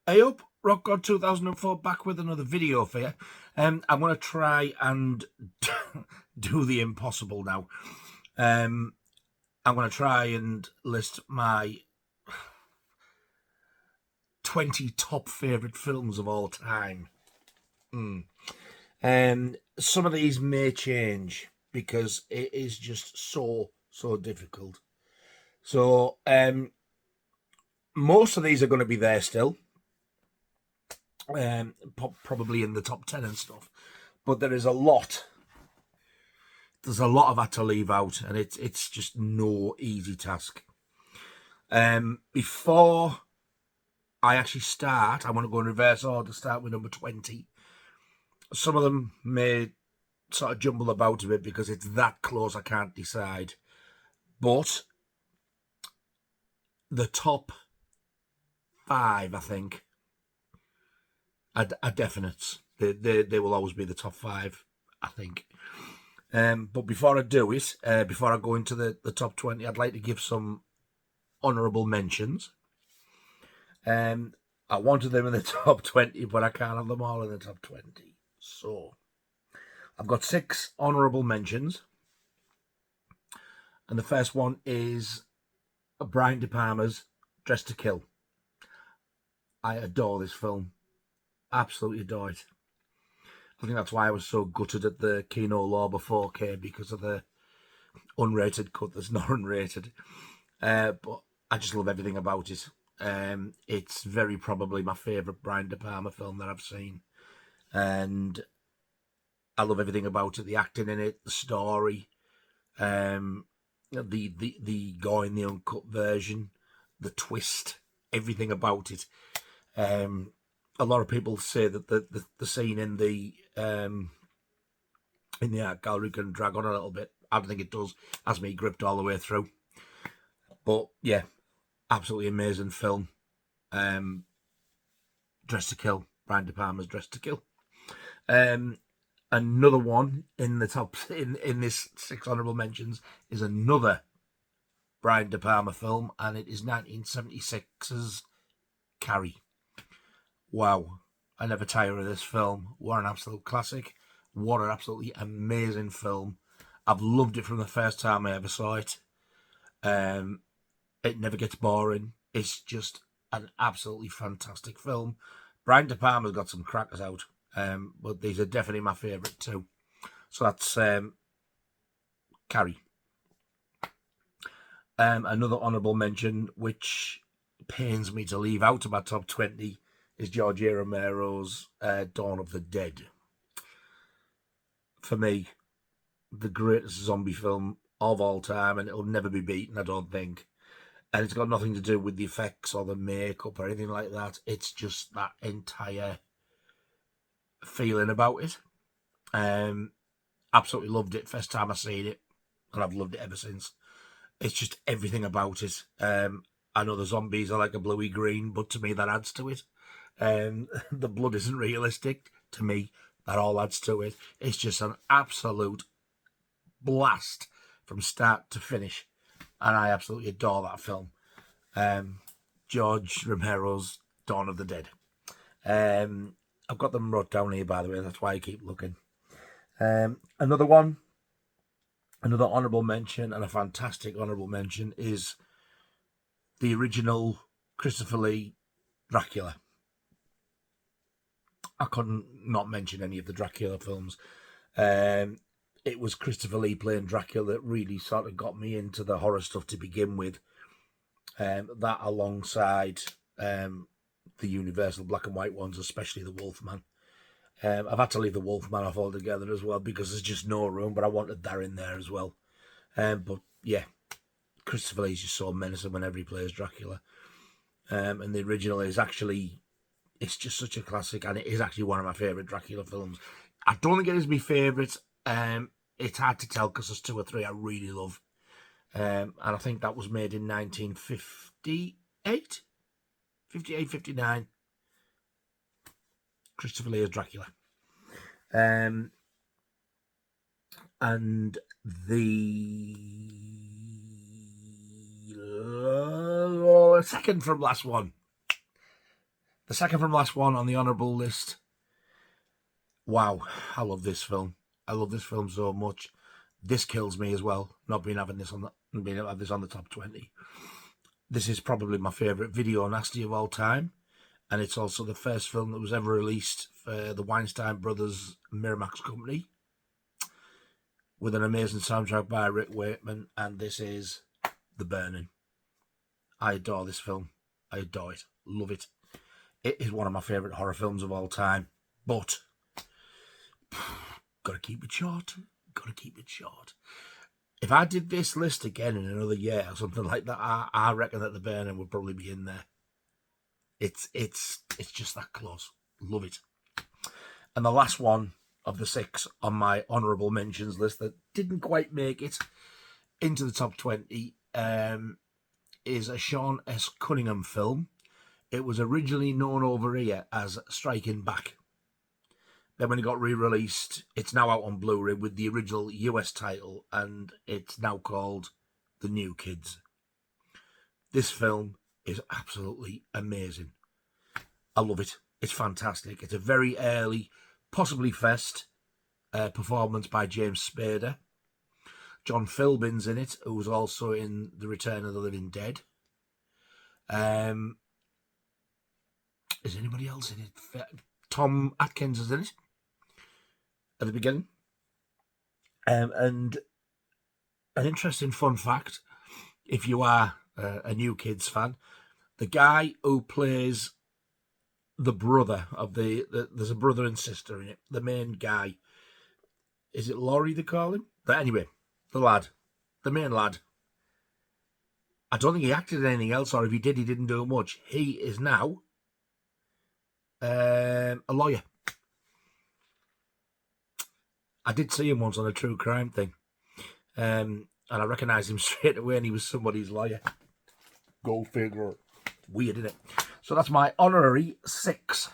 Hey up, Rock God 2004 back with another video for you. I'm going to try and do the impossible now. I'm going to try and list my 20 top favourite films of all time. Some of these may change because it is just so difficult. So most of these are going to be there still. Probably in the top 10 and stuff, but there's a lot I've had to leave out, and it's just no easy task. Before I actually start, I want to go in reverse order, start with number 20. Some of them may sort of jumble about a bit because it's that close I can't decide, but the top 5, I think, are definites. They will always be the top 5, I think. But before I do it, before I go into the top 20, I'd like to give some honourable mentions. I wanted them in the top 20, but I can't have them all in the top 20. So I've got 6 honourable mentions. And the first one is Brian De Palma's Dressed to Kill. I adore this film. Absolutely adore it. I think that's why I was so gutted at the Kino Lorber 4K, because of the unrated cut that's not unrated. But I just love everything about it. It's very probably my favourite Brian De Palma film that I've seen. And I love everything about it. The acting in it, the story, the gore in the uncut version, the twist, everything about it. A lot of people say that the scene in the art gallery can drag on a little bit. I don't think it does. Has me gripped all the way through. But yeah, absolutely amazing film. Dressed to Kill. Brian De Palma's Dressed to Kill. Another one in the top in this 6 honourable mentions is another Brian De Palma film, and it is 1976's Carrie. Wow, I never tire of this film. What an absolute classic. What an absolutely amazing film. I've loved it from the first time I ever saw it. It never gets boring. It's just an absolutely fantastic film. Brian De Palma's got some crackers out, but these are definitely my favourite too. So that's Carrie. Another honourable mention, which pains me to leave out of my top 20, is George A. Romero's Dawn of the Dead. For me, the greatest zombie film of all time, and it'll never be beaten, I don't think. And it's got nothing to do with the effects or the makeup or anything like that. It's just that entire feeling about it. Absolutely loved it first time I seen it, and I've loved it ever since. It's just everything about it. I know the zombies are like a bluey green, but to me that adds to it. The blood isn't realistic. To me, that all adds to it. It's just an absolute blast from start to finish, and I absolutely adore that film. George Romero's Dawn of the Dead. I've got them wrote down here, by the way. That's why I keep looking. Another one, another honourable mention, and a fantastic honourable mention, is the original Christopher Lee Dracula. I couldn't not mention any of the Dracula films. It was Christopher Lee playing Dracula that really sort of got me into the horror stuff to begin with. That alongside the Universal black and white ones, especially the Wolfman. I've had to leave the Wolfman off altogether as well because there's just no room, but I wanted that in there as well. But yeah, Christopher Lee's just so menacing whenever he plays Dracula. And the original is actually, it's just such a classic, and it is actually one of my favourite Dracula films. I don't think it is my favourite. It's hard to tell because there's 2 or 3 I really love. And I think that was made in 1958, 58, 59. Christopher Lee as Dracula. And the second from last one, The second from last one on the honourable list. Wow, I love this film. I love this film so much. This kills me as well, not being having this on the top 20. This is probably my favourite video nasty of all time, and it's also the first film that was ever released for the Weinstein Brothers Miramax company, with an amazing soundtrack by Rick Wakeman, and this is The Burning. I adore this film. I adore it. Love it. It is one of my favourite horror films of all time, but gotta keep it short. Gotta keep it short. If I did this list again in another year or something like that, I reckon that The Burning would probably be in there. It's just that close. Love it. And the last one of the 6 on my honourable mentions list that didn't quite make it into the top 20 is a Sean S. Cunningham film. It was originally known over here as Striking Back. Then when it got re-released, it's now out on Blu-ray with the original US title, and it's now called The New Kids. This film is absolutely amazing. I love it. It's fantastic. It's a very early, possibly first performance by James Spader. John Philbin's in it, who was also in The Return of the Living Dead. Is anybody else in it? Tom Atkins is in it at the beginning. And an interesting fun fact, if you are a New Kids fan, the guy who plays the brother of there's a brother and sister in it, the main guy, is it Laurie they call him? But anyway, the main lad, I don't think he acted in anything else, or if he did, he didn't do much. He is now a lawyer. I did see him once on a true crime thing, and I recognised him straight away, and he was somebody's lawyer. Go figure. Weird, isn't it? So that's my honorary 6.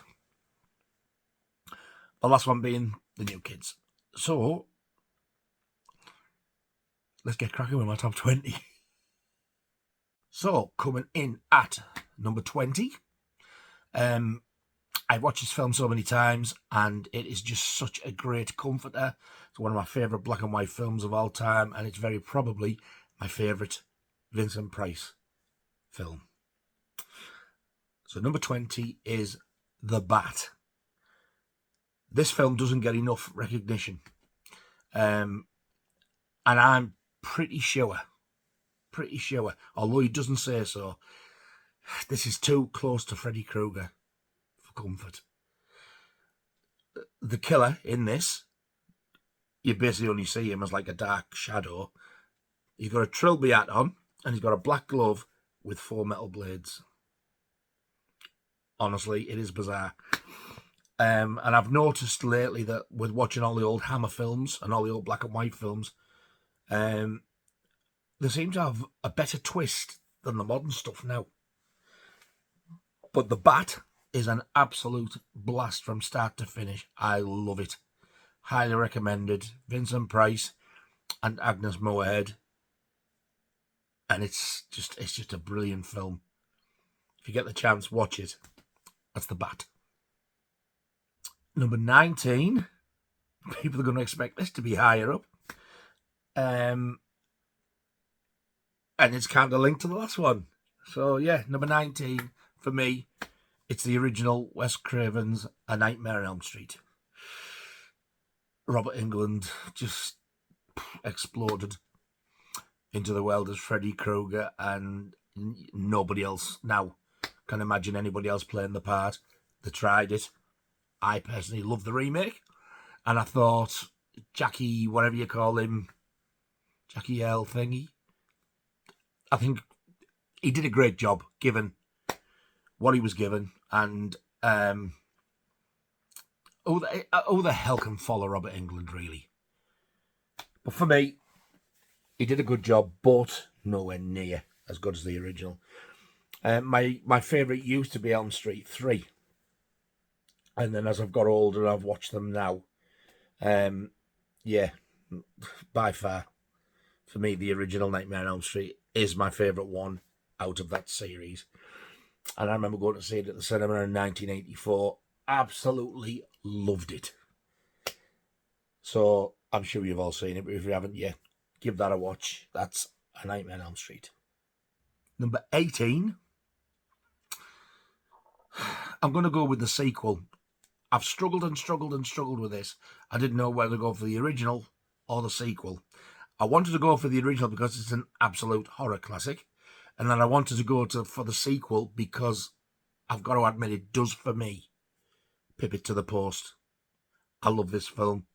The last one being The New Kids. So let's get cracking with my top 20. So coming in at number 20. I've watched this film so many times, and it is just such a great comforter. It's one of my favourite black and white films of all time, and it's very probably my favourite Vincent Price film. So number 20 is The Bat. This film doesn't get enough recognition. And I'm pretty sure, although he doesn't say so, this is too close to Freddy Krueger for comfort. The killer in this, you basically only see him as like a dark shadow. He's got a trilby hat on, and he's got a black glove with 4 metal blades. Honestly, it is bizarre. And I've noticed lately that with watching all the old Hammer films and all the old black and white films, they seem to have a better twist than the modern stuff now. But The Bat is an absolute blast from start to finish. I love it. Highly recommended. Vincent Price and Agnes Moorehead. And it's just a brilliant film. If you get the chance, watch it. That's The Bat. Number 19. People are going to expect this to be higher up. And it's kind of linked to the last one. So, yeah, number 19, for me, it's the original Wes Craven's A Nightmare on Elm Street. Robert Englund just exploded into the world as Freddy Krueger, and nobody else now can imagine anybody else playing the part. They tried it. I personally love the remake, and I thought Jackie, whatever you call him, Jackie L thingy, I think he did a great job given what he was given, and who the hell can follow Robert Englund, really? But for me, he did a good job, but nowhere near as good as the original. My favourite used to be Elm Street 3. And then as I've got older, I've watched them now. Yeah, by far, for me, the original Nightmare on Elm Street is my favourite one out of that series. And I remember going to see it at the cinema in 1984. Absolutely loved it. So I'm sure you've all seen it, but if you haven't yet, give that a watch. That's A Nightmare on Elm Street. Number 18. I'm going to go with the sequel. I've struggled and struggled and struggled with this. I didn't know whether to go for the original or the sequel. I wanted to go for the original because it's an absolute horror classic. And then I wanted to go for the sequel because I've got to admit it does for me. Pip it to the post. I love this film.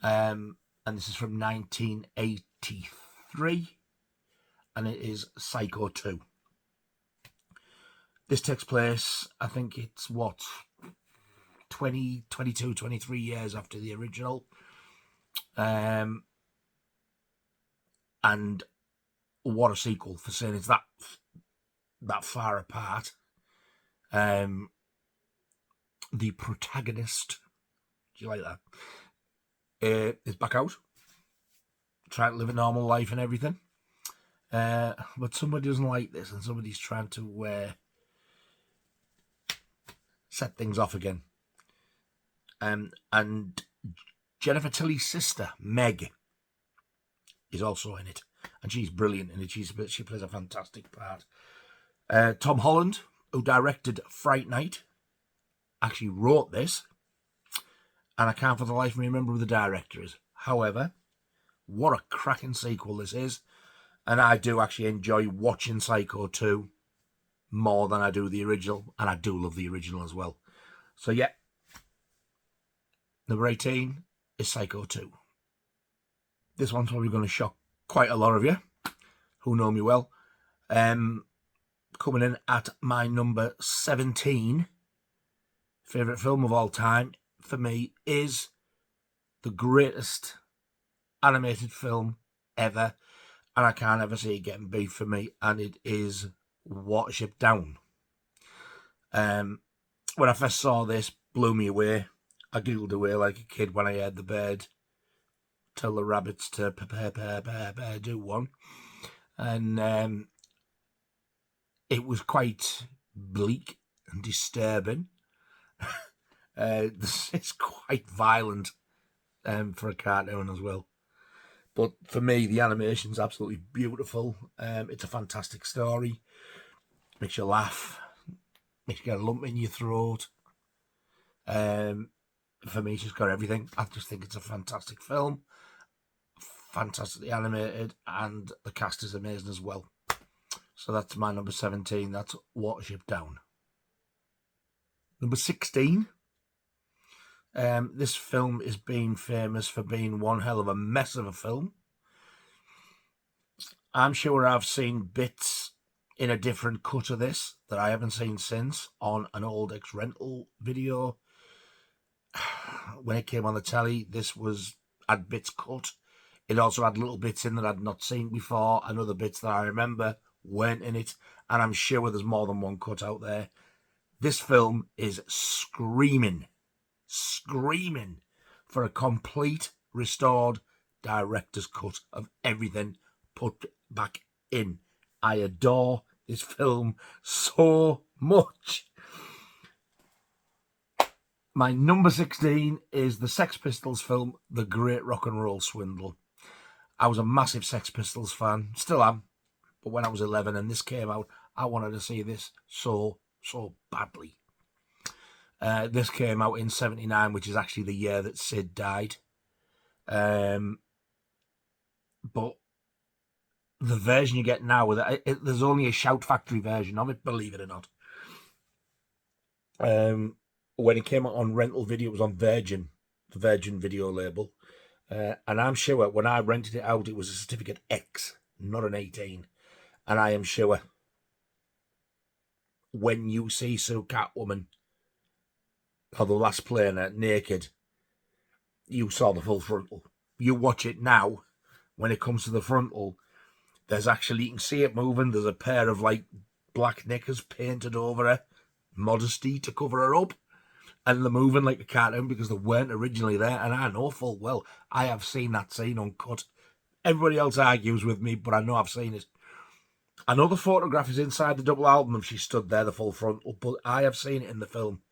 And this is from 1983. And it is Psycho 2. This takes place, I think it's 20, 22, 23 years after the original. And what a sequel for saying it's that far apart. The protagonist, do you like that? Is back out, trying to live a normal life and everything. But somebody doesn't like this, and somebody's trying to set things off again. And Jennifer Tilly's sister, Meg, is also in it. And she's brilliant in it. She plays a fantastic part. Tom Holland, who directed Fright Night, actually wrote this. And I can't for the life of me remember who the director is. However, what a cracking sequel this is. And I do actually enjoy watching Psycho 2 more than I do the original. And I do love the original as well. So yeah, number 18 is Psycho 2. This one's probably going to shock quite a lot of you who know me well. Coming in at my number 17, favourite film of all time for me is the greatest animated film ever, and I can't ever see it getting beat for me, and it is Watership Down. When I first saw this, blew me away. I giggled away like a kid when I heard the bird tell the rabbits to prepare, do one. And it was quite bleak and disturbing. It's quite violent for a cartoon as well. But for me, the animation's absolutely beautiful. It's a fantastic story. Makes you laugh. Makes you get a lump in your throat. For me, it's just got everything. I just think it's a fantastic film. Fantastically animated. And the cast is amazing as well. So that's my number 17. That's Watership Down. Number 16. This film is being famous for being one hell of a mess of a film. I'm sure I've seen bits in a different cut of this that I haven't seen since on an old ex-rental video. When it came on the telly, this had bits cut. It also had little bits in that I'd not seen before, and other bits that I remember weren't in it. And I'm sure there's more than one cut out there. This film is screaming for a complete, restored director's cut of everything put back in. I adore this film so much. My number 16 is the Sex Pistols film, The Great Rock and Roll Swindle. I was a massive Sex Pistols fan, still am, but when I was 11 and this came out, I wanted to see this so badly. This came out in 79, which is actually the year that Sid died. But the version you get now, there's only a Shout Factory version of it, believe it or not. When it came out on rental video, it was on Virgin, the Virgin video label. And I'm sure when I rented it out, it was a certificate X, not an 18. And I am sure when you see Sue Catwoman, or the last player naked, you saw the full frontal. You watch it now, when it comes to the frontal, there's actually, you can see it moving. There's a pair of like black knickers painted over her, modesty to cover her up. And they're moving like a cartoon because they weren't originally there. And I know full well I have seen that scene uncut. Everybody else argues with me, but I know I've seen it. I know the photograph is inside the double album and she stood there, the full frontal, but I have seen it in the film.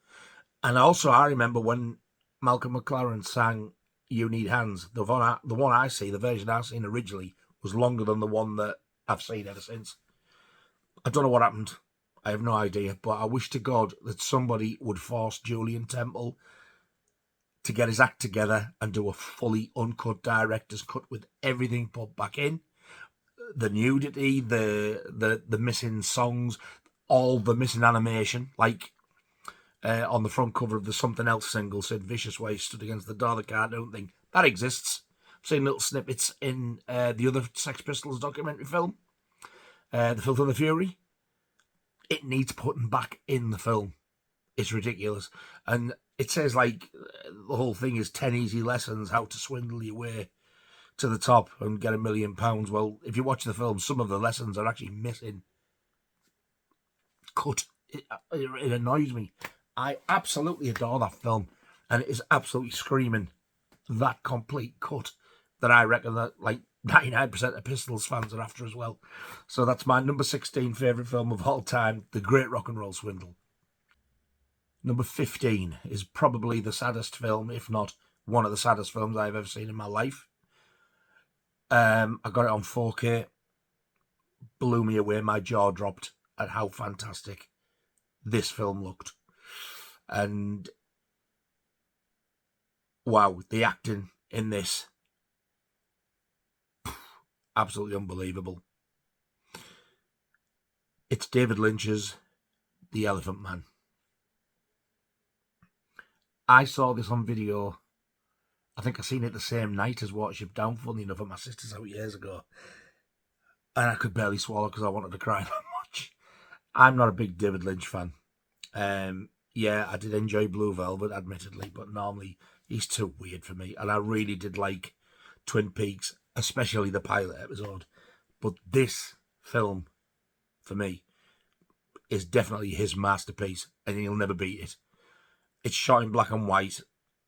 And also, I remember when Malcolm McLaren sang You Need Hands, the one I see, the version I've seen originally, was longer than the one that I've seen ever since. I don't know what happened. I have no idea, but I wish to God that somebody would force Julian Temple to get his act together and do a fully uncut director's cut with everything put back in. The nudity, the missing songs, all the missing animation, like on the front cover of the Something Else single, Sid Vicious Way stood against the door, the cartoon thing. That exists. I've seen little snippets in the other Sex Pistols documentary film, The Filth and the Fury. It needs putting back in the film. It's ridiculous. And it says, like, the whole thing is 10 easy lessons how to swindle your way to the top and get £1 million. Well, if you watch the film, some of the lessons are actually missing. Cut. It annoys me. I absolutely adore that film, and it is absolutely screaming that complete cut that I reckon that like 99% of Pistols fans are after as well. So that's my number 16 favourite film of all time, The Great Rock and Roll Swindle. Number 15 is probably the saddest film, if not one of the saddest films I've ever seen in my life. I got it on 4K. Blew me away. My jaw dropped at how fantastic this film looked. And wow, the acting in this, absolutely unbelievable. It's David Lynch's The Elephant Man. I saw this on video. I think I seen it the same night as Watership Down, funny enough, at my sister's house years ago. And I could barely swallow because I wanted to cry that much. I'm not a big David Lynch fan. Yeah, I did enjoy Blue Velvet, admittedly, but normally he's too weird for me. And I really did like Twin Peaks, especially the pilot episode. But this film, for me, is definitely his masterpiece, and he'll never beat it. It's shot in black and white,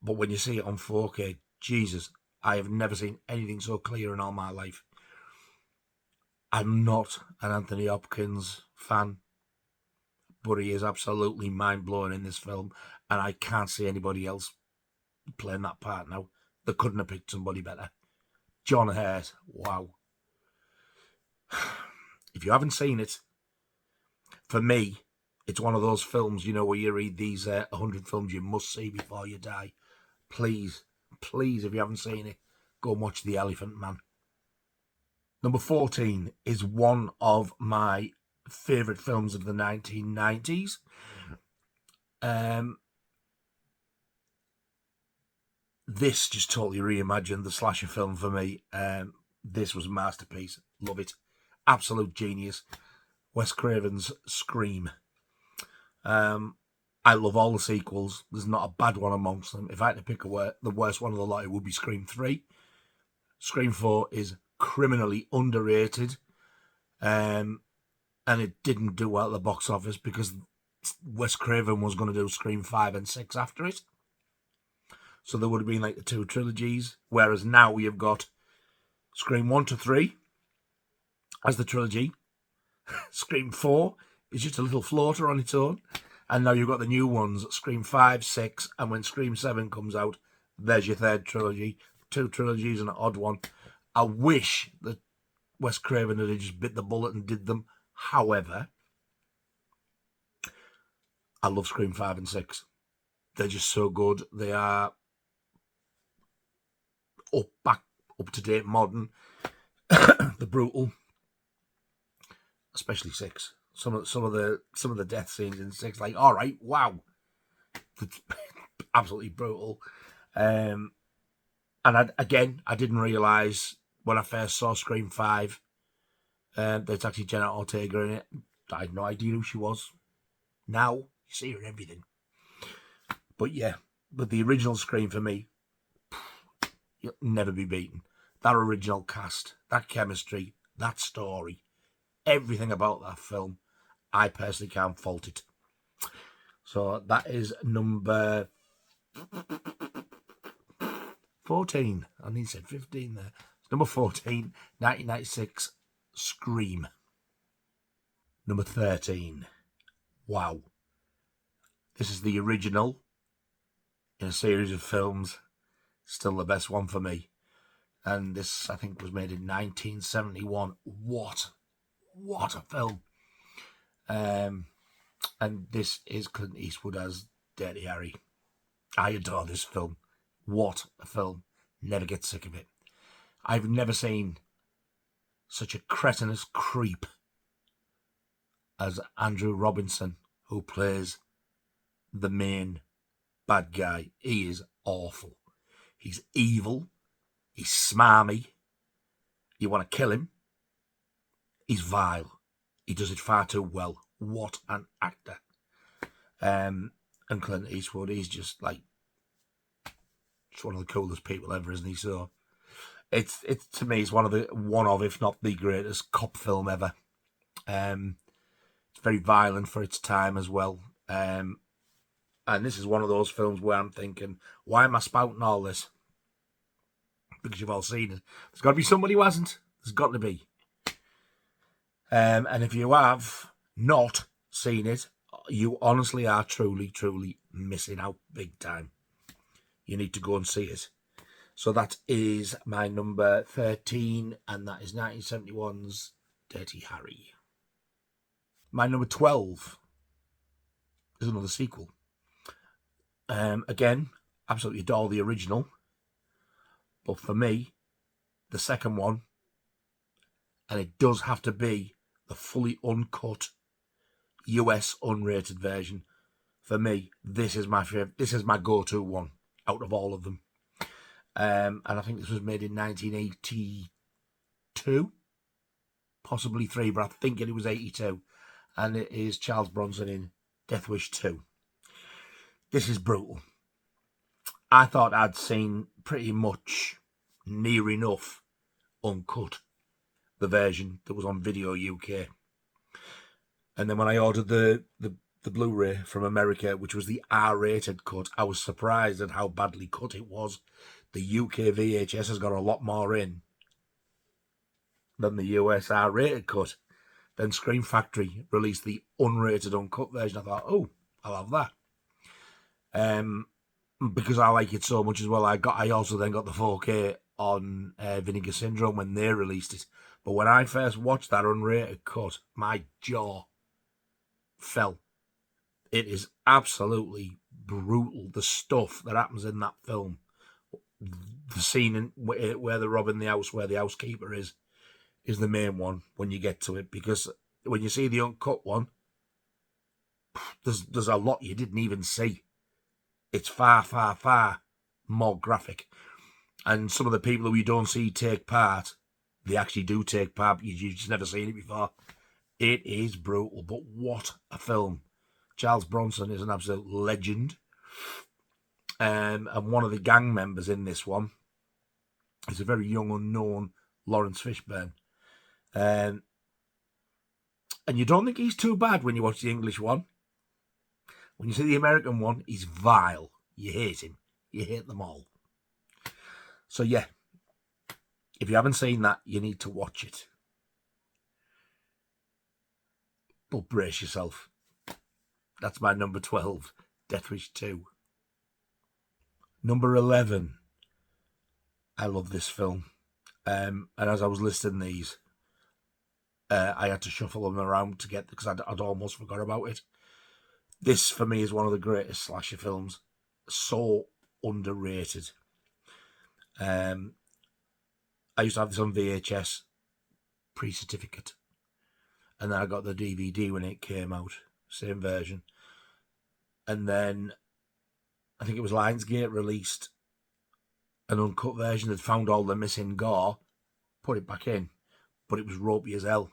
but when you see it on 4K, Jesus, I have never seen anything so clear in all my life. I'm not an Anthony Hopkins fan, but he is absolutely mind-blowing in this film, and I can't see anybody else playing that part now. They couldn't have picked somebody better. John Hurt, wow. If you haven't seen it, for me, it's one of those films, you know, where you read these 100 films you must see before you die. Please, please, if you haven't seen it, go and watch The Elephant Man. Number 14 is one of my favourite films of the 1990s. This just totally reimagined the slasher film for me. This was a masterpiece. Love it. Absolute genius. Wes Craven's Scream. I love all the sequels. There's not a bad one amongst them. If I had to pick the worst one of the lot, it would be Scream 3. Scream 4 is criminally underrated. And it didn't do well at the box office because Wes Craven was going to do Scream 5 and 6 after it. So there would have been like the two trilogies. Whereas now you've got Scream 1 to 3 as the trilogy. Scream 4 is just a little floater on its own. And now you've got the new ones, Scream 5, 6, and when Scream 7 comes out, there's your third trilogy. Two trilogies and an odd one. I wish that Wes Craven had just bit the bullet and did them. However, I love Scream 5 and 6. They're just so good. They are up to date, modern. They're brutal, especially 6. Some of the death scenes in 6, like, all right, wow, absolutely brutal. And I didn't realise when I first saw Scream 5 that it's actually Jenna Ortega in it. I had no idea who she was. Now you see her in everything. But yeah, but the original Scream for me, you'll never be beaten. That original cast, that chemistry, that story, everything about that film, I personally can't fault it. So that is number 14. I need to say 15 there. It's number 14, 1996, Scream. Number 13. Wow. This is the original in a series of films. Still the best one for me. And this, I think, was made in 1971. What a film. And this is Clint Eastwood as Dirty Harry. I adore this film. What a film. Never get sick of it. I've never seen such a cretinous creep as Andrew Robinson, who plays the main bad guy. He is awful. He's evil. He's smarmy. You want to kill him. He's vile. He does it far too well. What an actor. And Clint Eastwood, he's just like, it's one of the coolest people ever, isn't he? So it's to me, it's one of, if not the greatest cop film ever. It's very violent for its time as well. And this is one of those films where I'm thinking, why am I spouting all this? Because you've all seen it. There's got to be somebody who hasn't. There's got to be. And if you have not seen it, you honestly are truly, truly missing out big time. You need to go and see it. So that is my number 13, and that is 1971's Dirty Harry. My number 12 is another sequel. Again, absolutely adore the original. But for me, the second one, and it does have to be the fully uncut US unrated version. For me, this is my favorite. This is my go-to one out of all of them. And I think this was made in 1982, possibly 3, but I think it was 82. And it is Charles Bronson in Death Wish 2. This is brutal. I thought I'd seen pretty much near enough uncut the version that was on Video UK. And then when I ordered the Blu-ray from America, which was the R-rated cut, I was surprised at how badly cut it was. The UK VHS has got a lot more in than the US R-rated cut. Then Scream Factory released the unrated uncut version. I thought, oh, I'll have that. Because I like it so much as well. I also then got the 4K on Vinegar Syndrome when they released it. But when I first watched that unrated cut, my jaw fell. It is absolutely brutal, the stuff that happens in that film. The scene where they're robbing the house, where the housekeeper is the main one when you get to it. Because when you see the uncut one, there's a lot you didn't even see. It's far, far, far more graphic. And some of the people who you don't see take part, they actually do take part. You've just never seen it before. It is brutal, but what a film. Charles Bronson is an absolute legend. And one of the gang members in this one is a very young, unknown Lawrence Fishburne. And you don't think he's too bad when you watch the English one. When you see the American one, he's vile. You hate him. You hate them all. So yeah, if you haven't seen that, you need to watch it. But brace yourself. That's my number 12, Death Wish 2. Number 11. I love this film. And as I was listing these, I had to shuffle them around to get, because I'd almost forgot about it. This, for me, is one of the greatest slasher films. So underrated. I used to have this on VHS, pre-certificate. And then I got the DVD when it came out. Same version. And then, I think it was Lionsgate released an uncut version that found all the missing gore, put it back in. But it was ropey as hell.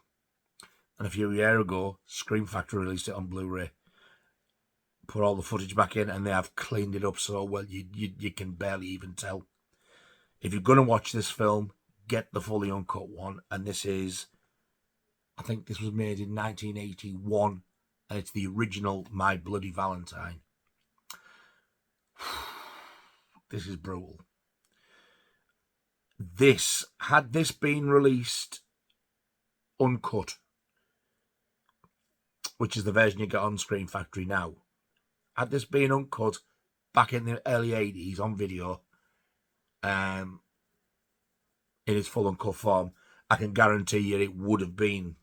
And a few years ago, Scream Factory released it on Blu-ray. Put all the footage back in, and they have cleaned it up so well you can barely even tell. If you're going to watch this film, get the fully uncut one. And this is, I think this was made in 1981, and it's the original My Bloody Valentine. This is brutal. Had this been released uncut, which is the version you get on Screen Factory now, had this been uncut back in the early 80s on video, in its full uncut form, I can guarantee you it would have been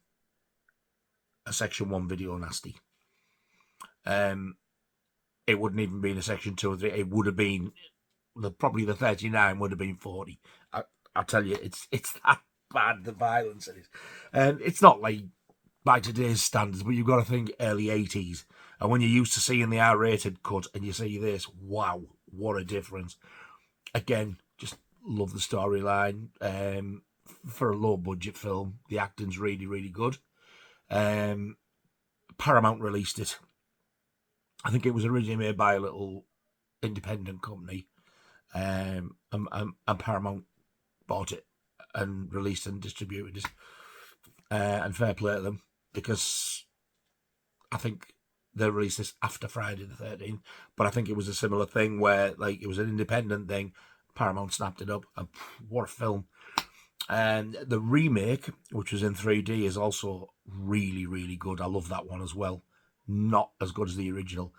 a Section 1 video nasty. It wouldn't even been a Section 2 or 3. It would have been, probably the 39 would have been 40. I tell you, it's that bad, the violence in it. And it's not like by today's standards, but you've got to think early 80s. And when you're used to seeing the R-rated cut and you see this, wow, what a difference. Again, just love the storyline. For a low-budget film, the acting's really, really good. Paramount released it. I think it was originally made by a little independent company, and Paramount bought it and released and distributed it. And fair play to them, because I think they released this after Friday the 13th, but I think it was a similar thing where, like, it was an independent thing. Paramount snapped it up, and what a film. And the remake, which was in 3D, is also really, really good. I love that one as well. Not as good as the original.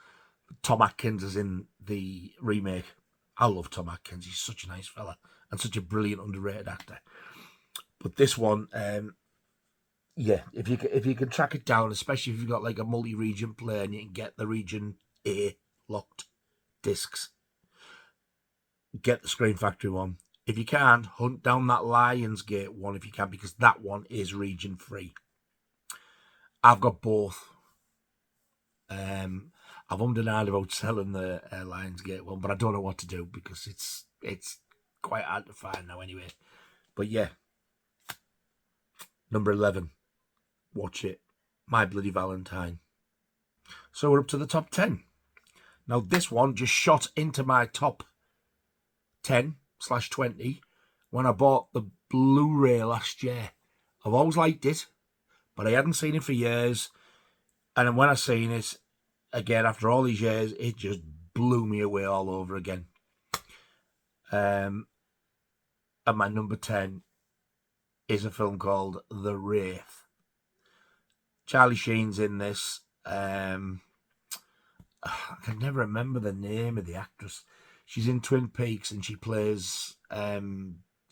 Tom Atkins is in the remake. I love Tom Atkins. He's such a nice fella and such a brilliant, underrated actor. But this one, yeah, if you can track it down, especially if you've got like a multi-region player and you can get the region A locked discs, get the Screen Factory one. If you can't, hunt down that Lionsgate one if you can, because that one is region free. I've got both. I've ummed and ahed about selling the Lionsgate one, but I don't know what to do because it's quite hard to find now anyway. But yeah, number 11, watch it. My Bloody Valentine. So we're up to the top 10. Now this one just shot into my top 10/20 when I bought the Blu-ray last year. I've always liked it, but I hadn't seen it for years. And when I seen it again after all these years, it just blew me away all over again. And my number 10 is a film called The Wraith. Charlie Sheen's in this. I can never remember the name of the actress. She's in Twin Peaks and she plays Hair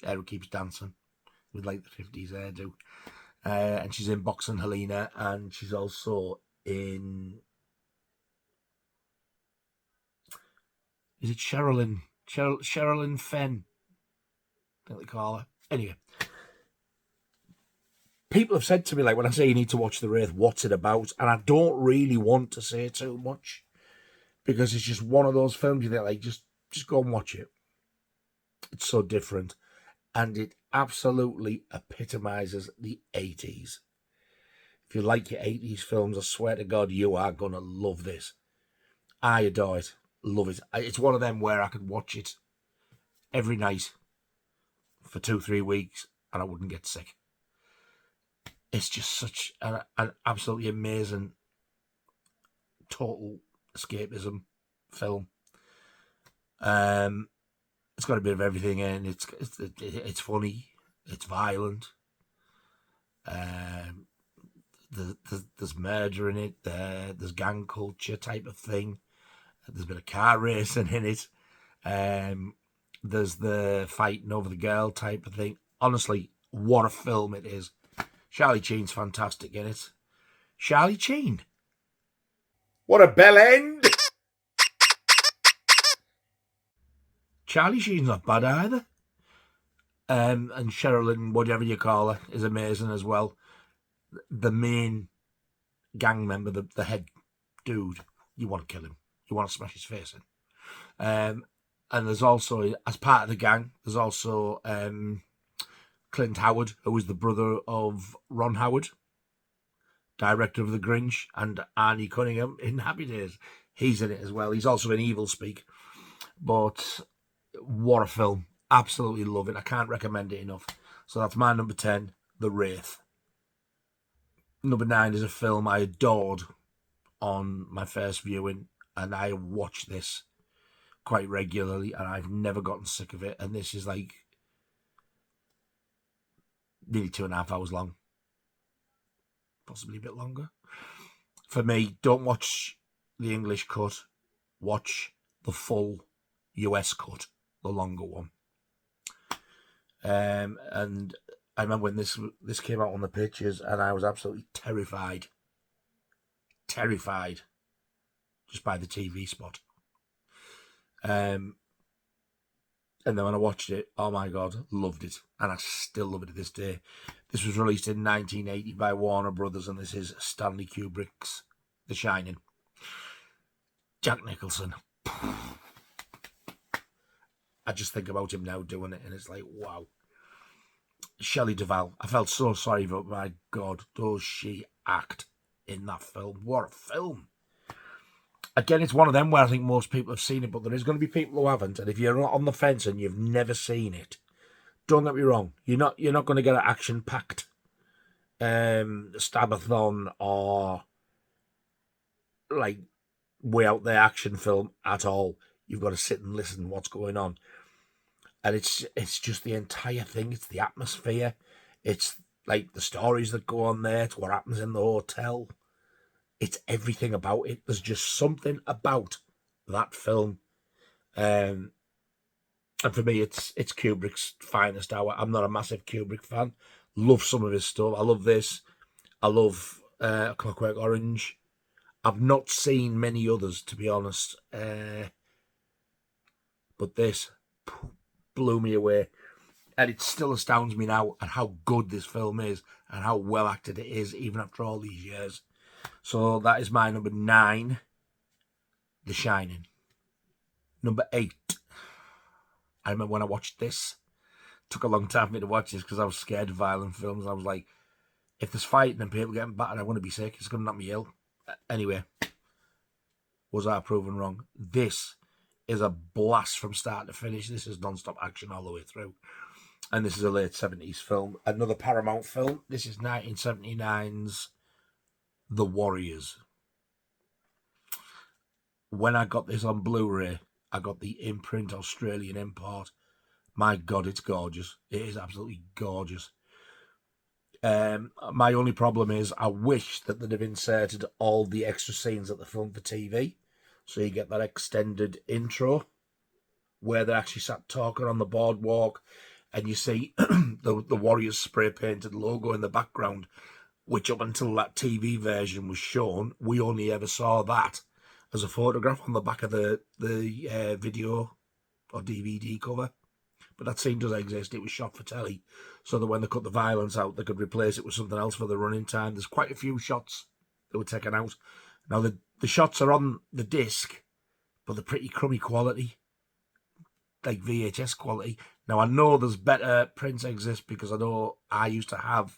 Who Keeps Dancing with like the 50s hairdo. And she's in Boxing Helena, and she's also in... Is it Sherilyn? Sherilyn Fenn, I think they call her. Anyway, people have said to me, like, when I say you need to watch The Wraith, what's it about? And I don't really want to say too much, because it's just one of those films you think, like, just go and watch it. It's so different, and it absolutely epitomizes the 80s. If you like your 80s films, I swear to God, you are going to love this. I adore it. Love it. It's one of them where I could watch it every night for 2-3 weeks and I wouldn't get sick. It's just such an absolutely amazing total escapism film. It's got a bit of everything in. It's funny. It's violent. There's murder in it. There's gang culture type of thing. There's a bit of car racing in it. There's the fighting over the girl type of thing. Honestly, what a film it is. Charlie Sheen's fantastic in it. Charlie Sheen. What a bell end. Charlie Sheen's not bad either. And Sherilyn, whatever you call her, is amazing as well. The main gang member, the head dude, you want to kill him. You want to smash his face in. And there's also, as part of the gang, there's also Clint Howard, who is the brother of Ron Howard, director of The Grinch, and Arnie Cunningham in Happy Days. He's in it as well. He's also in Evil Speak. But what a film. Absolutely love it. I can't recommend it enough. So that's my number 10, The Wraith. Number 9 is a film I adored on my first viewing, and I watch this quite regularly, and I've never gotten sick of it. And this is like nearly 2.5 hours long, possibly a bit longer. For me, don't watch the English cut. Watch the full US cut, the longer one. And I remember when this came out on the pictures, and I was absolutely terrified just by the TV spot. And then when I watched it, oh my God, loved it. And I still love it to this day. This was released in 1980 by Warner Brothers, and this is Stanley Kubrick's The Shining. Jack Nicholson. I just think about him now doing it, and it's like, wow. Shelley Duvall. I felt so sorry, but my God, does she act in that film. What a film. Again, it's one of them where I think most people have seen it, but there is going to be people who haven't. And if you're not on the fence and you've never seen it, don't get me wrong, you're not going to get an action-packed Stabathon or like way out there action film at all. You've got to sit and listen to what's going on. And it's just the entire thing. It's the atmosphere. It's like the stories that go on there. It's what happens in the hotel. It's everything about it. There's just something about that film. And for me, it's Kubrick's finest hour. I'm not a massive Kubrick fan. Love some of his stuff. I love this. I love Clockwork Orange. I've not seen many others, to be honest. But this blew me away. And it still astounds me now at how good this film is and how well acted it is, even after all these years. So that is my number 9, The Shining. Number 8. I remember when I watched this, it took a long time for me to watch this because I was scared of violent films. I was like, if there's fighting and people getting battered, I want to be sick. It's going to knock me ill. Anyway, was I proven wrong? This is a blast from start to finish. This is non-stop action all the way through. And this is a late 70s film. Another Paramount film. This is 1979's The Warriors. When I got this on Blu-ray, I got the imprint Australian import. My God, it's gorgeous. It is absolutely gorgeous. My only problem is I wish that they'd have inserted all the extra scenes at the film for TV. So you get that extended intro where they're actually sat talking on the boardwalk and you see the Warriors spray painted logo in the background, which up until that TV version was shown, we only ever saw that as a photograph on the back of the video or DVD cover. But that scene does exist. It was shot for telly, so that when they cut the violence out, they could replace it with something else for the running time. There's quite a few shots that were taken out. Now, the shots are on the disc, but they're pretty crummy quality, like VHS quality. Now, I know there's better prints exist because I know I used to have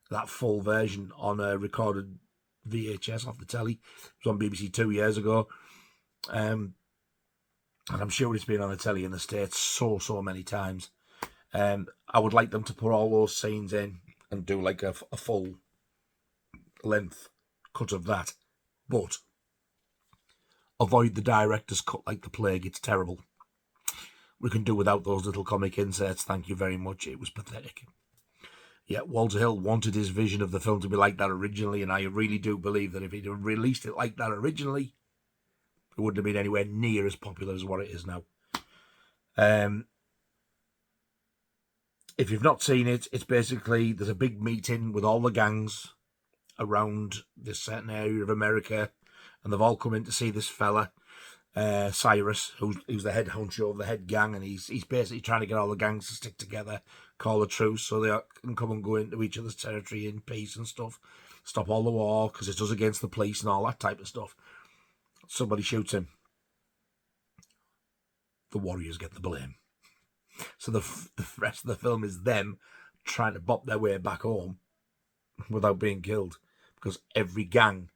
that full version on a recorded VHS off the telly. It was on BBC 2 years ago. And I'm sure it's been on the telly in the States so many times. I would like them to put all those scenes in and do like a full length cut of that. But avoid the director's cut like the plague. It's terrible. We can do without those little comic inserts. Thank you very much. It was pathetic. Yeah, Walter Hill wanted his vision of the film to be like that originally, and I really do believe that if he'd have released it like that originally, it wouldn't have been anywhere near as popular as what it is now. If you've not seen it, it's basically there's a big meeting with all the gangs around this certain area of America, and they've all come in to see this fella, Cyrus, who's the head honcho of the head gang, and he's basically trying to get all the gangs to stick together, call a truce, so they can come and go into each other's territory in peace and stuff, stop all the war, because it does against the police and all that type of stuff. Somebody shoots him. The Warriors get the blame. So the rest of the film is them trying to bop their way back home without being killed, because every gang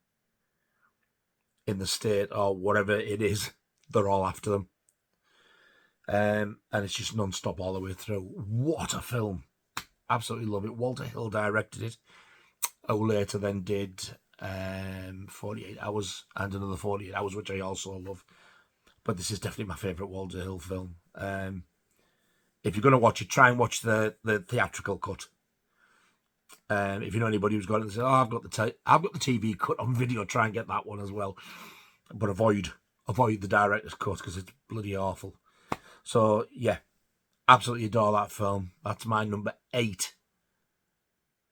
in the state or whatever it is, they're all after them. And it's just non-stop all the way through. What a film. Absolutely love it. Walter Hill directed it. who later then did 48 Hours and another 48 Hours, which I also love. But this is definitely my favourite Walter Hill film. If you're going to watch it, try and watch the theatrical cut. If you know anybody who's got it, say, "Oh, I've got the TV cut on video. Try and get that one as well." But avoid the director's cut because it's bloody awful. So yeah, absolutely adore that film. That's my number 8.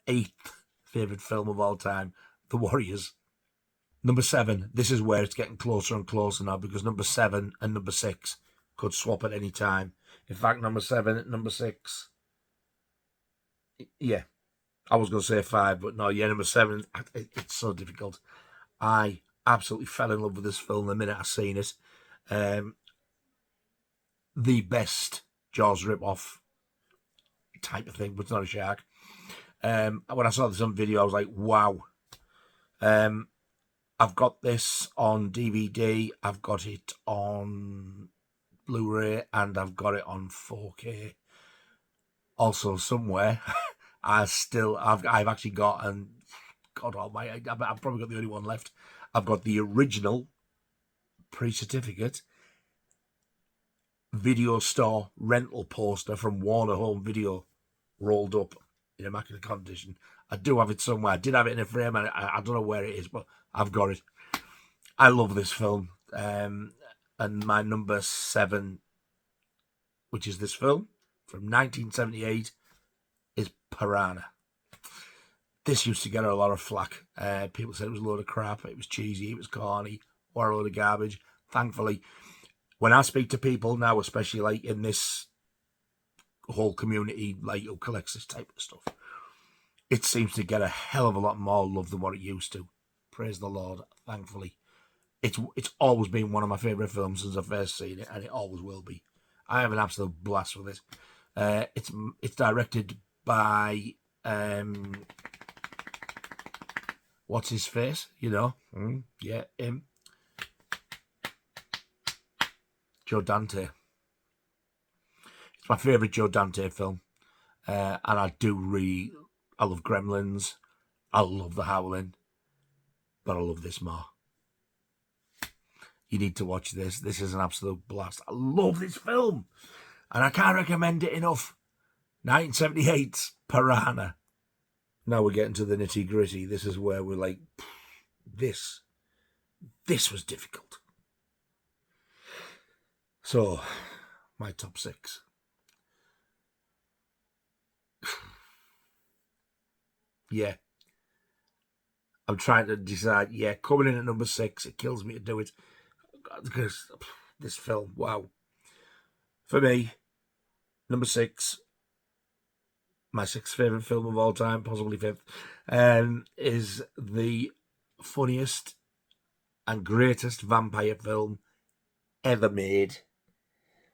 8th favourite film of all time, The Warriors. Number 7, this is where it's getting closer and closer now, because number 7 and number 6 could swap at any time. In fact, number 7 and number 6, yeah, I was going to say 5, but no, yeah, number 7, it's so difficult. I absolutely fell in love with this film the minute I seen it. The best Jaws rip-off type of thing, but it's not a shark. When I saw this on video, I was like, wow. I've got this on DVD, I've got it on Blu-ray, and I've got it on 4K. Also, somewhere, I've actually got, and God almighty, I've probably got the only one left. I've got the original pre-certificate video store rental poster from Warner Home Video rolled up in immaculate condition. I do have it somewhere. I did have it in a frame, and I don't know where it is, but I've got it. I love this film. And my number 7, which is this film from 1978, is Piranha. This used to get a lot of flack. People said it was a load of crap. It was cheesy. It was corny. Or a load of garbage. Thankfully, when I speak to people now, especially like in this whole community, like who collects this type of stuff, it seems to get a hell of a lot more love than what it used to. Praise the Lord. Thankfully, it's always been one of my favourite films since I first seen it, and it always will be. I have an absolute blast with this. It's directed by what's his face? You know, yeah, him. Joe Dante. It's my favourite Joe Dante film. And I love Gremlins. I love The Howling. But I love this more. You need to watch this. This is an absolute blast. I love this film. And I can't recommend it enough. 1978's Piranha. Now we're getting to the nitty gritty. This is where we're like, this was difficult. So, my top 6. Yeah. I'm trying to decide. Yeah, coming in at number 6. It kills me to do it. Because this film, wow. For me, number 6, my 6th favourite film of all time, possibly 5th, is the funniest and greatest vampire film ever made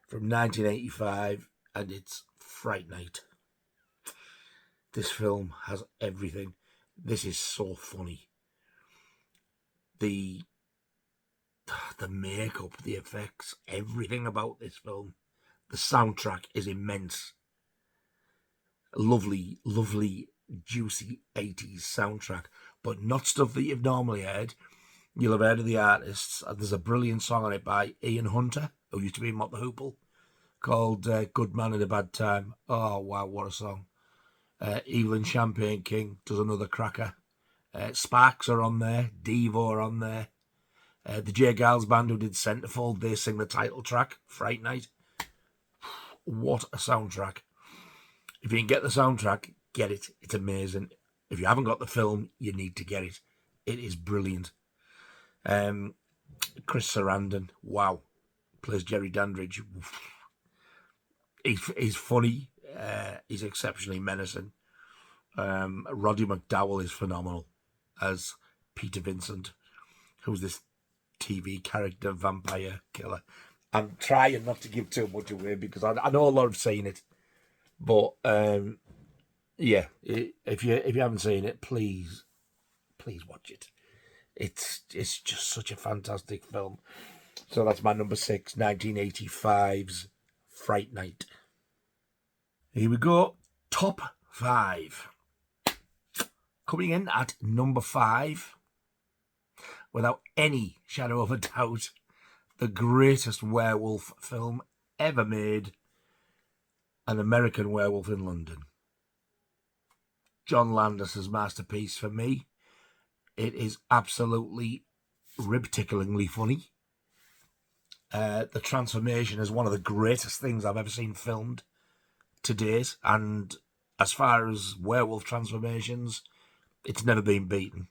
from 1985, and it's Fright Night. This film has everything. This is so funny. The makeup, the effects, everything about this film. The soundtrack is immense. Lovely, lovely, juicy 80s soundtrack, but not stuff that you've normally heard. You'll have heard of the artists. There's a brilliant song on it by Ian Hunter, who used to be in Mott the Hoople, called Good Man in a Bad Time. Oh, wow, what a song. Evelyn Champagne King does another cracker. Sparks are on there. Devo are on there. The J. Giles Band, who did Centerfold, they sing the title track, Fright Night. What a soundtrack. If you can get the soundtrack, get it. It's amazing. If you haven't got the film, you need to get it. It is brilliant. Chris Sarandon, wow, plays Jerry Dandridge. He's funny. He's exceptionally menacing. Roddy McDowall is phenomenal as Peter Vincent, who's this TV character vampire killer. I'm trying not to give too much away because I know a lot have seen it, but yeah, if you haven't seen it, please watch it. It's just such a fantastic film. So that's my number 6, 1985's Fright Night. Here we go. Top 5. Coming in at number 5, without any shadow of a doubt, the greatest werewolf film ever made, An American Werewolf in London. John Landis's masterpiece for me. It is absolutely rib-ticklingly funny. The transformation is one of the greatest things I've ever seen filmed to date, and as far as werewolf transformations, it's never been beaten.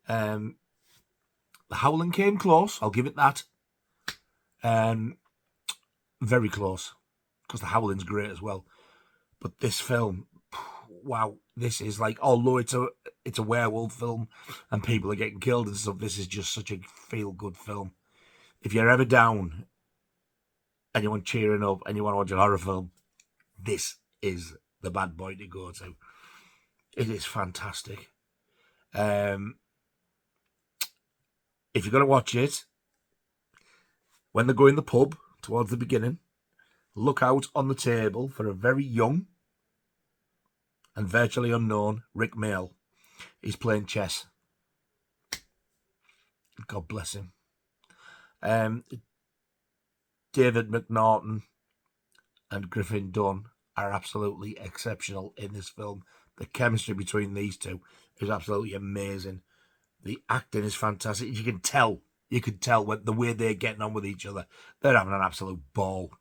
The Howling came close, I'll give it that. Very close, because the Howling's great as well. But this film, wow, this is like, although it's a werewolf film and people are getting killed and stuff, this is just such a feel-good film. If you're ever down and you want cheering up and you want to watch a horror film, this is the bad boy to go to. It is fantastic. If you're going to watch it, when they go in the pub towards the beginning, look out on the table for a very young and virtually unknown Rick Mail. He's playing chess. God bless him. David McNaughton and Griffin Dunn are absolutely exceptional in this film. The chemistry between these two is absolutely amazing. The acting is fantastic. You can tell the way they're getting on with each other. They're having an absolute ball.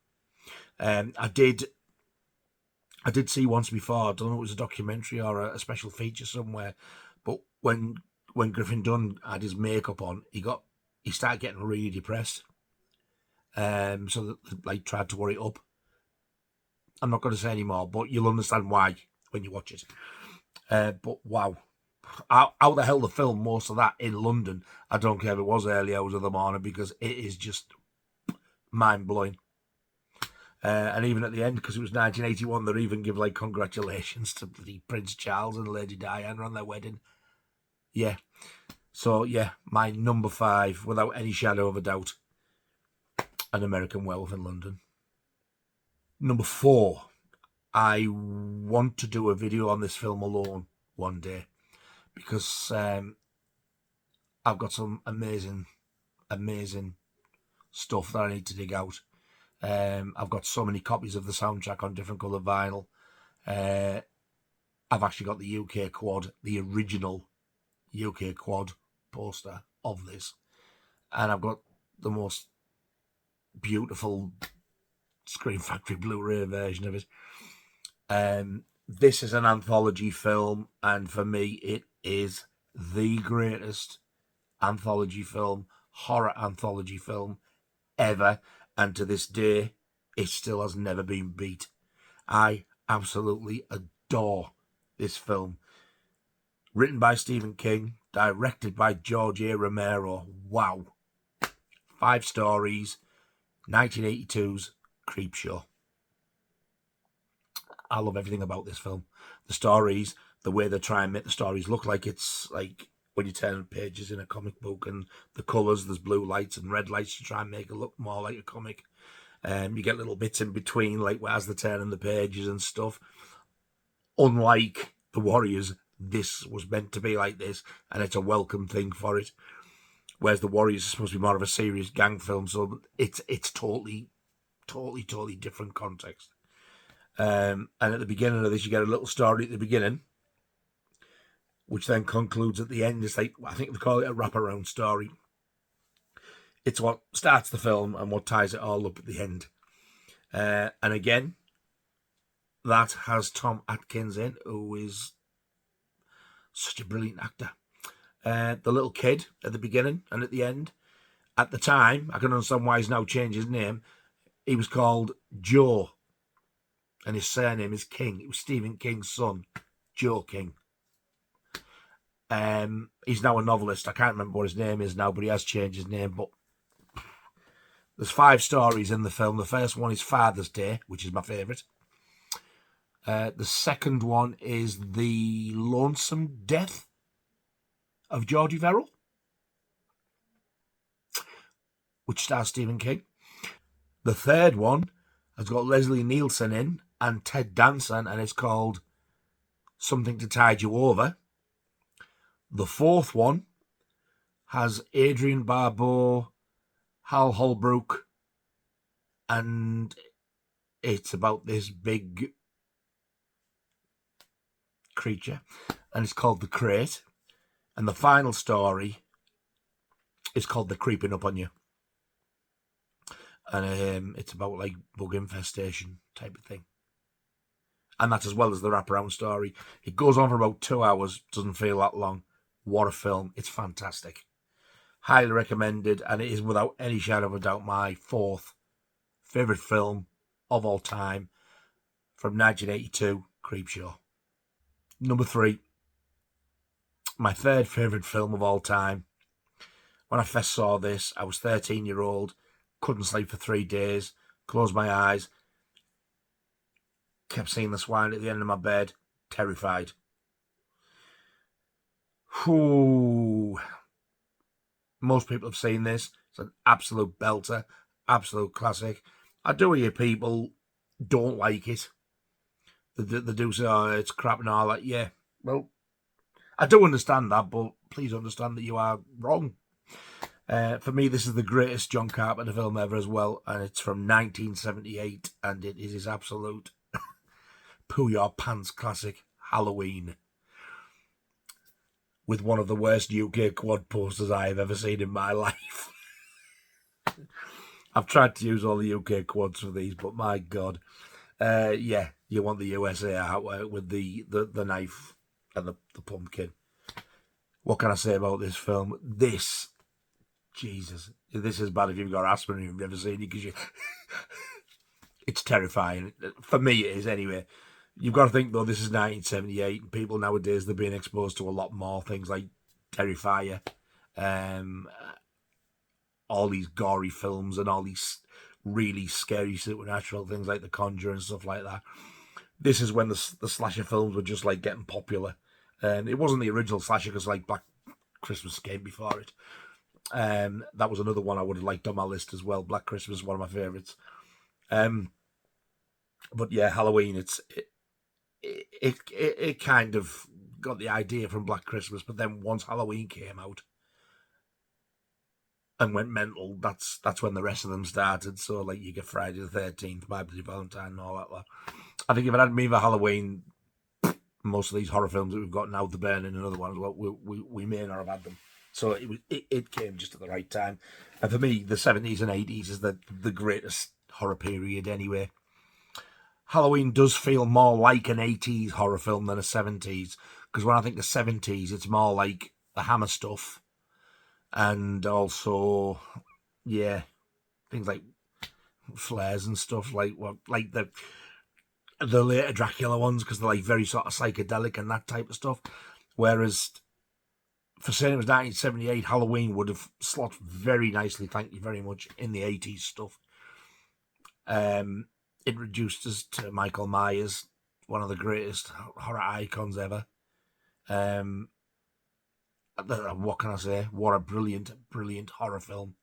I did see once before, I don't know if it was a documentary or a special feature somewhere, but when Griffin Dunn had his makeup on, he started getting really depressed. So that like tried to worry it up. I'm not going to say any more, but you'll understand why when you watch it. But wow, how the hell they filmed most of that in London? I don't care if it was early hours of the morning, because it is just mind blowing. And even at the end, because it was 1981, they even give like congratulations to the Prince Charles and Lady Diana on their wedding. Yeah. So yeah, my number 5, without any shadow of a doubt, An American Werewolf in London. Number 4, I want to do a video on this film alone one day, because I've got some amazing stuff that I need to dig out. I've got so many copies of the soundtrack on different colour vinyl. I've actually got the UK quad, the original UK quad poster of this, and I've got the most beautiful Scream Factory Blu-ray version of it. This is an anthology film, and for me it is the greatest anthology film, horror anthology film ever, and to this day it still has never been beat. I absolutely adore this film. Written by Stephen King, directed by George A. Romero. Wow. 5 stories, 1982's Creepshow. I love everything about this film. The stories, the way they try and make the stories look like it's like when you turn pages in a comic book, and the colours, there's blue lights and red lights to try and make it look more like a comic. You get little bits in between, like as they're turning the pages and stuff. Unlike The Warriors, this was meant to be like this, and it's a welcome thing for it. Whereas The Warriors is supposed to be more of a serious gang film, so it's totally different context. And at the beginning of this, you get a little story at the beginning, which then concludes at the end. It's like, I think they call it a wraparound story. It's what starts the film and what ties it all up at the end. And again, that has Tom Atkins in, who is such a brilliant actor. The little kid at the beginning and at the end. At the time, I can understand why he's now changed his name. He was called Joe, and his surname is King. It was Stephen King's son, Joe King. He's now a novelist. I can't remember what his name is now, but he has changed his name. But there's 5 stories in the film. The first one is Father's Day, which is my favourite. The second one is The Lonesome Death of Georgie Verrill, which stars Stephen King. The third one has got Leslie Nielsen in and Ted Danson, and it's called Something to Tide You Over. The fourth one has Adrian Barbeau, Hal Holbrook, and it's about this big creature, and it's called The Crate. And the final story is called The Creeping Up on You. And it's about like bug infestation type of thing. And that's as well as the wraparound story. It goes on for about 2 hours, doesn't feel that long. What a film. It's fantastic. Highly recommended, and it is without any shadow of a doubt my fourth favourite film of all time from 1982, Creepshow. Number 3, my third favourite film of all time. When I first saw this, I was 13-year-old, couldn't sleep for 3 days, closed my eyes, kept seeing the swine at the end of my bed, terrified. Whew. Most people have seen this. It's an absolute belter, absolute classic. I do hear people don't like it. They do say, oh, it's crap and all that. Yeah, well, I do understand that, but please understand that you are wrong. For me, this is the greatest John Carpenter film ever as well, and it's from 1978, and it is his absolute poo your pants classic, Halloween, with one of the worst UK quad posters I have ever seen in my life. I've tried to use all the UK quads for these, but my God. Yeah, you want the USA out with the knife and the pumpkin. What can I say about this film? Jesus, this is bad if you've got asthma and you've never seen it, because it's terrifying. For me, it is anyway. You've got to think, though, this is 1978, and people nowadays, they're being exposed to a lot more things like Terrifier, all these gory films and all these really scary supernatural things like The Conjuring and stuff like that. This is when the slasher films were just like getting popular. It wasn't the original slasher, because like Black Christmas came before it. That was another one I would have liked on my list as well. Black Christmas is one of my favourites. But yeah, Halloween, it kind of got the idea from Black Christmas, but then once Halloween came out and went mental, that's when the rest of them started. So like you get Friday the 13th, My Bloody Valentine, and all that. I think if it hadn't been for Halloween, most of these horror films that we've got now, The Burning, another one as well, we may not have had them. So it came just at the right time. And for me, the 70s and 80s is the greatest horror period anyway. Halloween does feel more like an 80s horror film than a 70s, because when I think of 70s, it's more like the Hammer stuff, and also, yeah, things like flares and stuff, like the later Dracula ones, because they're like very sort of psychedelic and that type of stuff. Whereas for saying it was 1978, Halloween would have slotted very nicely, thank you very much, in the 80s stuff. Introduced us to Michael Myers, one of the greatest horror icons ever. What can I say? What a brilliant, brilliant horror film.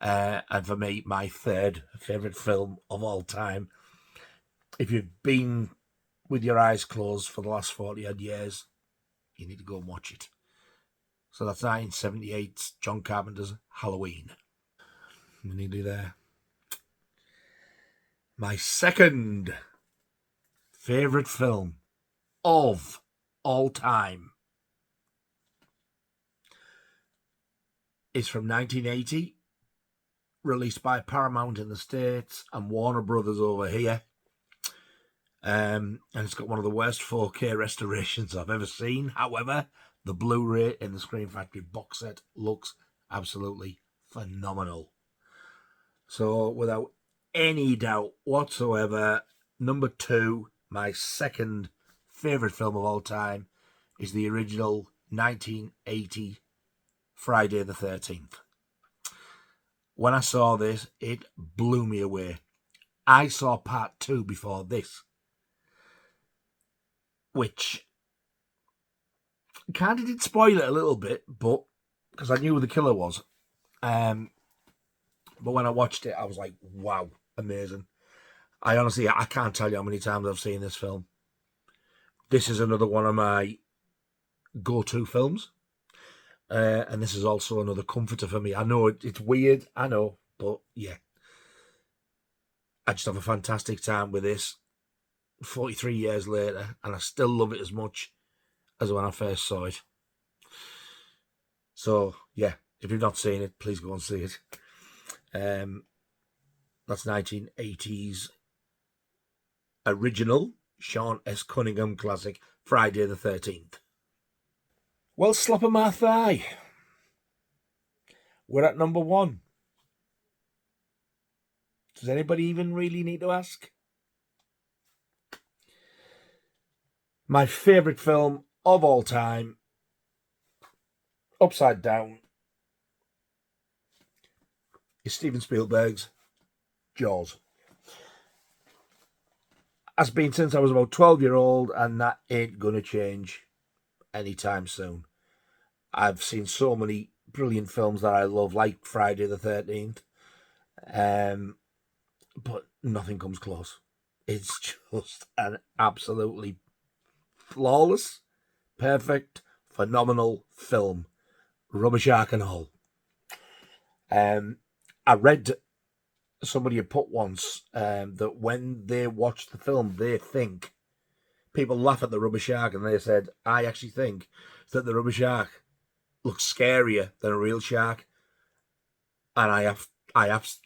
And for me, my third favourite film of all time. If you've been with your eyes closed for the last 40 odd years, you need to go and watch it. So that's 1978's John Carpenter's Halloween. Nearly there. My second favourite film of all time is from 1980, released by Paramount in the States and Warner Brothers over here. And it's got one of the worst 4K restorations I've ever seen. However, the Blu-ray in the Scream Factory box set looks absolutely phenomenal. So without any doubt whatsoever, number 2, my second favourite film of all time, is the original 1980 Friday the 13th. When I saw this, it blew me away. I saw part 2 before this, which kind of did spoil it a little bit, but because I knew who the killer was. But when I watched it, I was like, wow, amazing. I honestly, I can't tell you how many times I've seen this film. This is another one of my go-to films. And this is also another comforter for me. I know it's weird, I know, but yeah. I just have a fantastic time with this 43 years later, and I still love it as much as when I first saw it. So, yeah, if you've not seen it, please go and see it. That's 1980s original Sean S. Cunningham classic, Friday the 13th. Well, slap of my thigh. We're at number 1. Does anybody even really need to ask? My favourite film of all time, Upside Down, is Steven Spielberg's Jaws. Has been since I was about 12-year-old, and that ain't gonna change anytime soon. I've seen so many brilliant films that I love, like Friday the 13th, but nothing comes close. It's just an absolutely flawless, perfect, phenomenal film. Rubber shark and all. I read somebody had put once that when they watch the film, they think people laugh at the rubber shark, and they said, I actually think that the rubber shark looks scarier than a real shark. And I have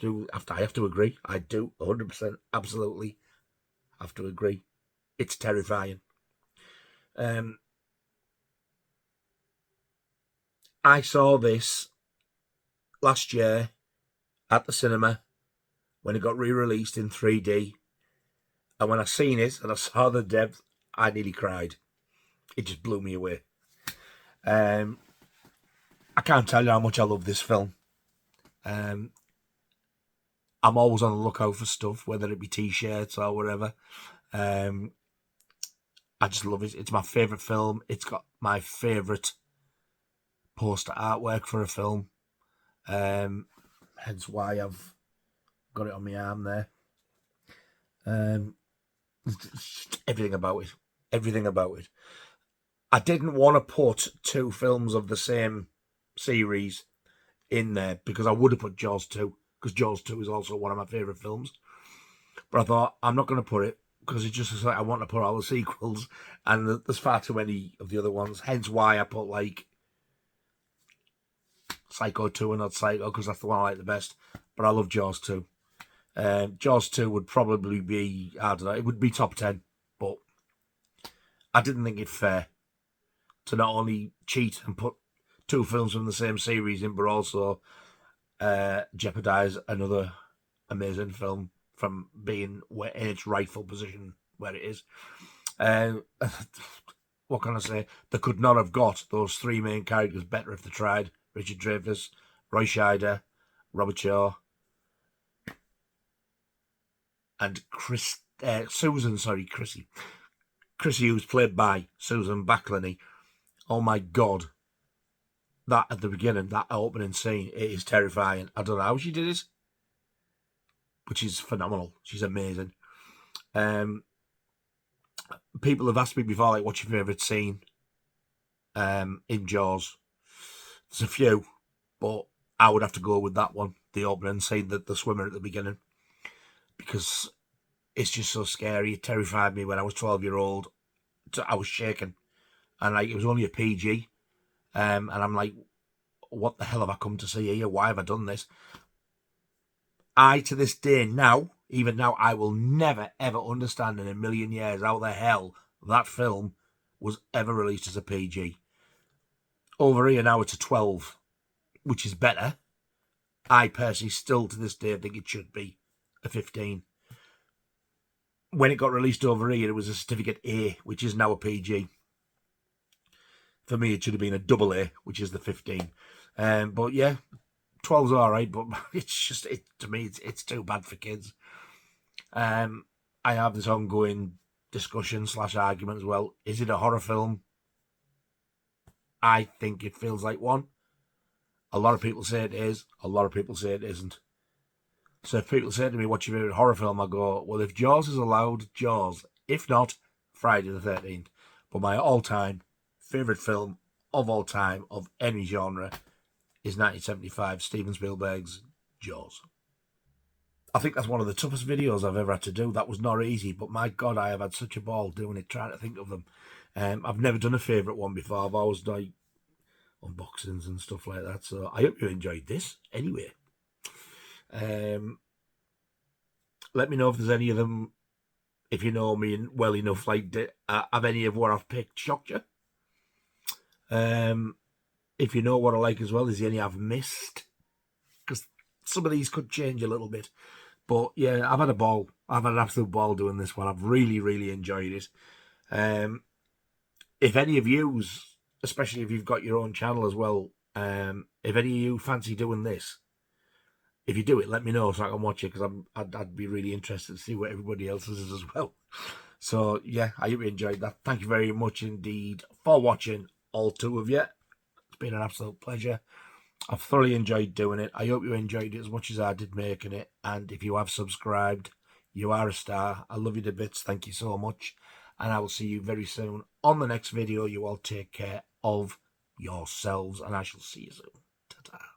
to agree. I do 100% absolutely have to agree. It's terrifying. I saw this last year at the cinema when it got re-released in 3D. And when I seen it and I saw the depth, I nearly cried. It just blew me away. I can't tell you how much I love this film. I'm always on the lookout for stuff, whether it be T-shirts or whatever. I just love it. It's my favourite film. It's got my favourite poster artwork for a film. Hence why I've got it on my arm there. Everything about it. Everything about it. I didn't want to put 2 films of the same series in there because I would have put Jaws 2, because Jaws 2 is also one of my favourite films. But I thought, I'm not going to put it because it's just like I want to put all the sequels, and there's far too many of the other ones. Hence why I put like Psycho 2 and not Psycho, because that's the one I like the best. But I love Jaws 2. Jaws 2 would probably be, I don't know, it would be top 10, but I didn't think it fair to not only cheat and put 2 films from the same series in, but also jeopardise another amazing film from being in its rightful position where it is. What can I say? They could not have got those 3 main characters better if they tried. Richard Dreyfuss, Roy Scheider, Robert Shaw, and Chrissy, who's played by Susan Backlany. Oh my God. That at the beginning, that opening scene, it is terrifying. I don't know how she did it, but she's phenomenal. She's amazing. People have asked me before, like, what's your favourite scene in Jaws? There's a few, but I would have to go with that one, the opening scene, the swimmer at the beginning, because it's just so scary. It terrified me when I was 12-year-old. I was shaking, and like it was only a PG, and I'm like, what the hell have I come to see here? Why have I done this? To this day now, even now, I will never, ever understand in a million years how the hell that film was ever released as a PG. Over here now, it's a 12, which is better. I personally still, to this day, think it should be a 15. When it got released over here, it was a certificate A, which is now a PG. For me, it should have been a double A, which is the 15. But yeah, 12's all right, but it's just, to me, it's too bad for kids. I have this ongoing discussion / argument as well. Is it a horror film? I think it feels like one. A lot of people say it is. A lot of people say it isn't. So if people say to me, what's your favourite horror film? I go, well, if Jaws is allowed, Jaws. If not, Friday the 13th. But my all-time favourite film of all time, of any genre, is 1975, Steven Spielberg's Jaws. I think that's one of the toughest videos I've ever had to do. That was not easy, but my God, I have had such a ball doing it, trying to think of them. I've never done a favourite one before. I've always done unboxings and stuff like that. So I hope you enjoyed this. Anyway, let me know if there's any of them, if you know me well enough, like, have any of what I've picked shocked you? If you know what I like as well, is there any I've missed? Because some of these could change a little bit. But yeah, I've had a ball. I've had an absolute ball doing this one. I've really, really enjoyed it. If any of yous, especially if you've got your own channel as well, if any of you fancy doing this, if you do it, let me know so I can watch it, because I'd be really interested to see what everybody else's is as well. So yeah, I hope you enjoyed that. Thank you very much indeed for watching, all two of you. It's been an absolute pleasure. I've thoroughly enjoyed doing it. I hope you enjoyed it as much as I did making it. And if you have subscribed, you are a star. I love you to bits. Thank you so much. And I will see you very soon on the next video. You all take care of yourselves, and I shall see you soon. Ta-ta.